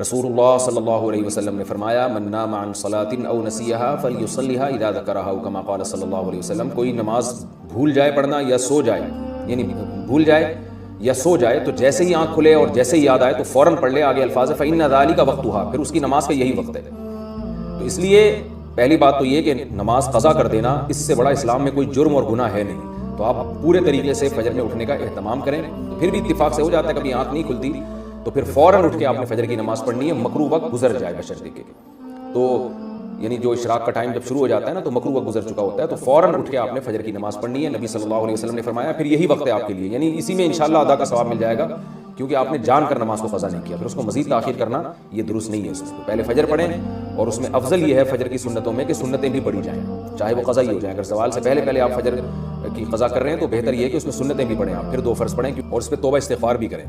رسول اللہ صلی اللہ علیہ وسلم نے فرمایا من نام عن صلاۃ او نسیها فلیصلیها اذا ذکرها او کما قال صلی اللہ علیہ وسلم، کوئی نماز بھول جائے پڑھنا یا سو جائے، یعنی بھول جائے یا سو جائے تو جیسے ہی آنکھ کھلے اور جیسے ہی یاد آئے تو فوراً پڑھ لے۔ آگے الفاظ ہے فإن ذلک وقتها، پھر اس کی نماز کا یہی وقت ہے۔ تو اس لیے پہلی بات تو یہ کہ نماز قضا کر دینا اس سے بڑا اسلام میں کوئی جرم اور گناہ ہے نہیں، تو آپ پورے طریقے سے فجر میں اٹھنے کا اہتمام کریں۔ پھر بھی اتفاق سے ہو جاتا ہے کبھی آنکھ نہیں کھلتی تو پھر فوراً اٹھ کے آپ نے فجر کی نماز پڑھنی ہے، مکروہ وقت گزر جائے بشرطے کہ، تو یعنی جو اشراق کا ٹائم جب شروع ہو جاتا ہے نا تو مکروہ وقت گزر چکا ہوتا ہے، تو فوراً اٹھ کے آپ نے فجر کی نماز پڑھنی ہے۔ نبی صلی اللہ علیہ وسلم نے فرمایا پھر یہی وقت ہے آپ کے لیے، یعنی اسی میں انشاءاللہ ادا کا ثواب مل جائے گا، کیونکہ آپ نے جان کر نماز کو قضا نہیں کیا، پھر اس کو مزید تاخیر کرنا یہ درست نہیں ہے۔ اس کو پہلے فجر پڑھیں، اور اس میں افضل یہ ہے فجر کی سنتوں میں کہ سنتیں بھی پڑھی جائیں، چاہے وہ قضا ہی ہو جائیں۔ اگر زوال سے پہلے پہلے آپ فجر کی قضا کر رہے ہیں تو بہتر یہ ہے کہ اس میں سنتیں بھی پڑھیں آپ، پھر 2 فرض پڑھیں اور اس پہ توبہ استغفار بھی کریں۔